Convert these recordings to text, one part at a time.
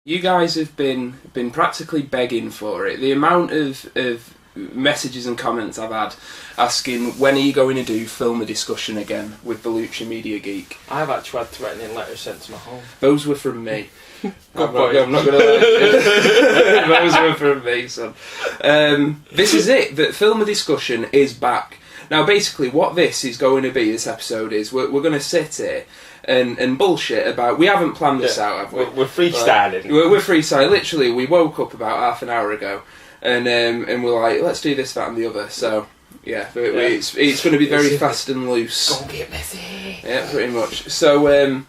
You guys have been practically begging for it. The amount of messages and comments I've had asking when are you going to do film a discussion again with the Luchamedia Geek. I've actually had threatening letters sent to my home. Those were from me. Good I'm boy. not going to lie. Those were from me, son. This is it. The film a discussion is back. Now, basically, what this is going to be, this episode, is we're going to sit here and bullshit about... We haven't planned this out, have we? We're freestyling. We're freestyling. Literally, we woke up about half an hour ago and we're like, let's do this, that and the other. So, yeah, it's going to be very fast and loose. Go get messy. Yeah, pretty much. So,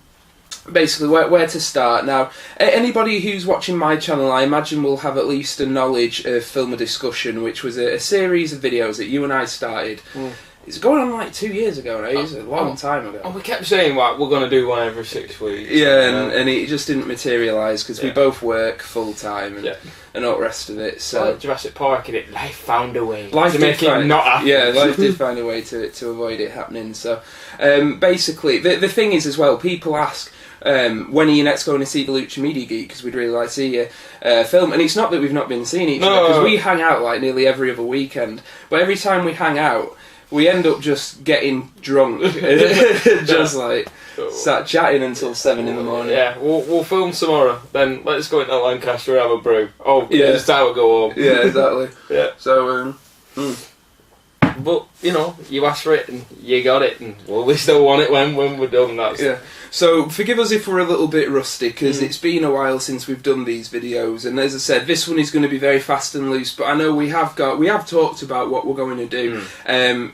basically, where to start? Now, anybody who's watching my channel, I imagine will have at least a knowledge of Film a Discussion, which was a series of videos that you and I started. It's going on like 2 years ago now. It's a long time ago. And we kept saying, like, we're going to do one every 6 weeks. Yeah, and it just didn't materialise because we both work full time and all the rest of it. So like Jurassic Park, and life found a way to make it not happen. Yeah, life did find a way to avoid it happening. So basically, the thing is as well, people ask, when are you next going to see the Luchamedia Geek? Because we'd really like to see you film. And it's not that we've not been seeing each other, because we hang out like nearly every other weekend. But every time we hang out, we end up just getting drunk, just like sat chatting until 7 in the morning. Yeah, we'll film tomorrow. Then let's go into Lancaster and have a brew. Oh, yeah, it's time to go home. Yeah, exactly. Yeah. So, But you know, you asked for it and you got it, and we still want it when we're done. That's So forgive us if we're a little bit rusty, because it's been a while since we've done these videos, and as I said, this one is going to be very fast and loose. But I know we have talked about what we're going to do,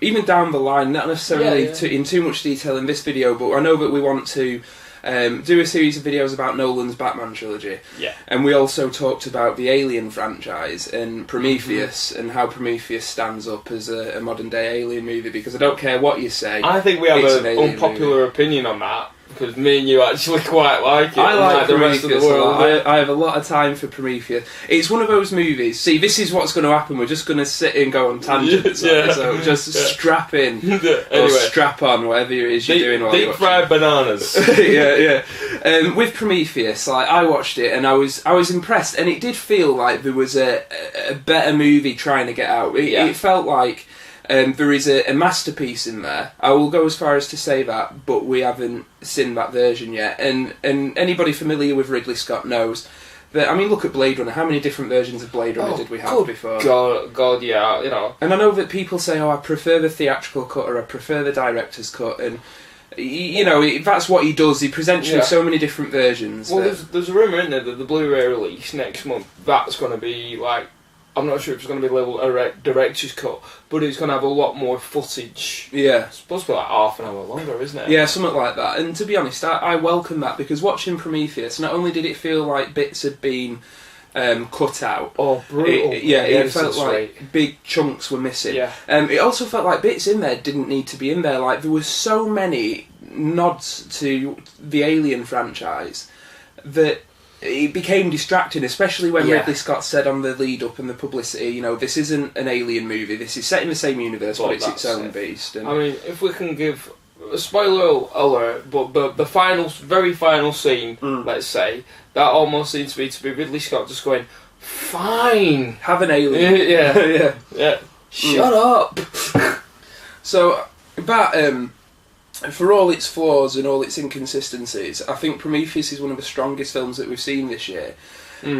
even down the line, not necessarily in too much detail in this video, but I know that we want to do a series of videos about Nolan's Batman trilogy. Yeah. And we also talked about the Alien franchise and Prometheus and how Prometheus stands up as a modern day Alien movie, because I don't care what you say. I think we have an unpopular opinion on that, because me and you actually quite like it. I like the rest of the world. I have a lot of time for Prometheus. It's one of those movies. See, this is what's going to happen. We're just going to sit and go on tangents. So just strap in or strap on, whatever it is you're doing. Deep fried bananas. With Prometheus, like, I watched it and I was impressed, and it did feel like there was a better movie trying to get out. It felt like there is a masterpiece in there. I will go as far as to say that, but we haven't seen that version yet. And anybody familiar with Ridley Scott knows that, I mean, look at Blade Runner. How many different versions of Blade Runner did we have before? God, yeah, you know. And I know that people say, I prefer the theatrical cut, or I prefer the director's cut, and you know, that's what he does. He presents you with so many different versions. Well, there's a rumour, isn't there, that the Blu-ray release next month, that's going to be like, I'm not sure if it's going to be labelled a director's cut, but it's going to have a lot more footage. Yeah. It's supposed to be like half an hour longer, isn't it? Yeah, something like that. And to be honest, I welcome that, because watching Prometheus, not only did it feel like bits had been cut out. Oh, brutal. It felt like big chunks were missing. Yeah. It also felt like bits in there didn't need to be in there. Like, there were so many nods to the Alien franchise that it became distracting, especially when Ridley Scott said on the lead up and the publicity, you know, this isn't an Alien movie, this is set in the same universe, but it's its own beast. And I mean, if we can give a spoiler alert, but the very final scene, let's say, that almost seems to be Ridley Scott just going, fine, have an alien. Yeah. Shut up. So, but for all its flaws and all its inconsistencies, I think Prometheus is one of the strongest films that we've seen this year.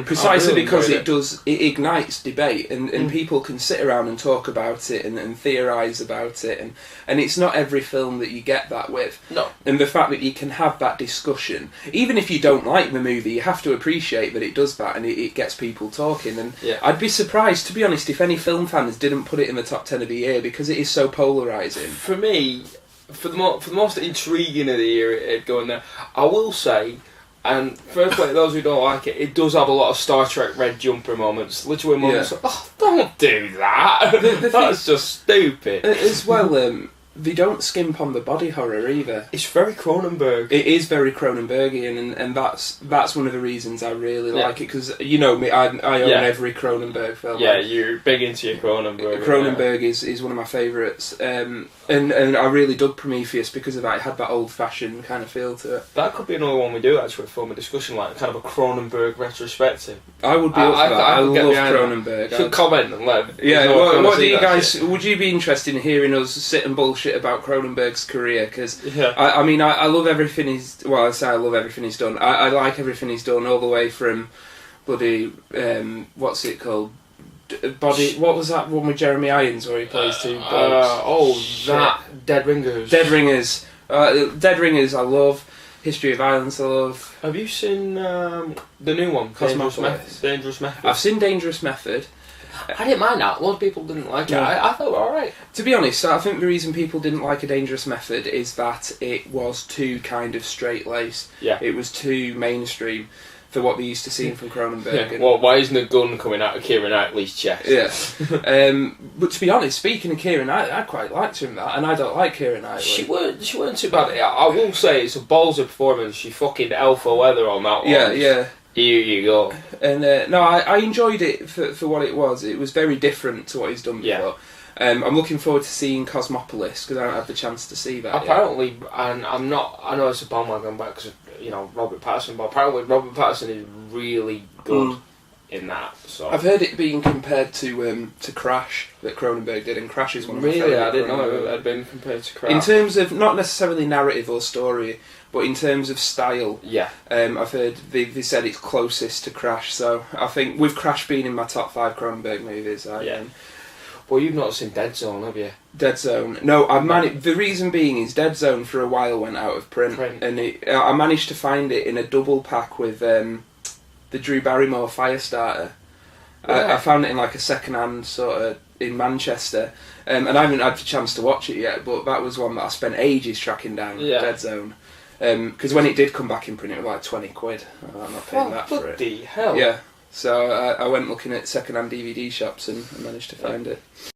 Precisely because it ignites debate, and people can sit around and talk about it and theorise about it, and it's not every film that you get that with. No. And the fact that you can have that discussion, even if you don't like the movie, you have to appreciate that it does that, and it gets people talking. And I'd be surprised, to be honest, if any film fans didn't put it in the top 10 of the year, because it is so polarising. For me, for the most intriguing of the year, it'd go in there. I will say, and firstly, those who don't like it, it does have a lot of Star Trek red jumper moments. Literally moments like, don't do that. That's just stupid. As well, they don't skimp on the body horror either. It's very Cronenberg. It is very Cronenbergian, and that's one of the reasons I really like it, because you know me, I own every Cronenberg film. Yeah, you're big into your Cronenberg. Cronenberg is one of my favourites, and I really dug Prometheus because of that. It had that old-fashioned kind of feel to it. That could be another one we do actually for a discussion, like kind of a Cronenberg retrospective. I would be up for that. I love Cronenberg. You should comment and let. Yeah, what do you guys? Shit. Would you be interested in hearing us sit and bullshit about Cronenberg's career? Because I mean, I love everything he's. Well, I say I love everything he's done. I like everything he's done, all the way from bloody what's it called? Body. What was that one with Jeremy Irons where he plays two dogs? Dead Ringers. Dead Ringers. Dead Ringers. I love. History of Violence. I love. Have you seen the new one? Dangerous Method. I've seen Dangerous Method. I didn't mind that. A lot of people didn't like it. I thought it was alright. To be honest, I think the reason people didn't like A Dangerous Method is that it was too kind of straight-laced. Yeah. It was too mainstream for what they used to see from Cronenberg. Yeah. Well, why isn't a gun coming out of Keira Knightley's chest? Yeah. But to be honest, speaking of Keira Knightley, I quite liked her in that, and I don't like Keira Knightley. She weren't too bad. I will say it's a ballsy performance. She fucking alpha weather on that one. Yeah. Here you go. And no, I enjoyed it for what it was. It was very different to what he's done before. I'm looking forward to seeing Cosmopolis because I don't have the chance to see that. Apparently, yet. And I'm not. I know it's a bandwagon back because Robert Pattinson, but apparently Robert Pattinson is really good in that. So I've heard it being compared to Crash that Cronenberg did, and Crash is one of my favourite. Really, I didn't know it had been compared to Crash. In terms of not necessarily narrative or story, but in terms of style, I've heard they said it's closest to Crash. So I think with Crash being in my top 5 Cronenberg movies, Well, you've not seen Dead Zone, have you? Dead Zone. No, the reason being is Dead Zone for a while went out of print. And I managed to find it in a double pack with the Drew Barrymore Firestarter. I found it in like a second-hand sort of in Manchester, and I haven't had the chance to watch it yet, but that was one that I spent ages tracking down, Dead Zone. Because when it did come back in print, it was like 20 quid. I'm not paying that for it. Bloody hell. Yeah. So I went looking at second-hand DVD shops and managed to find it.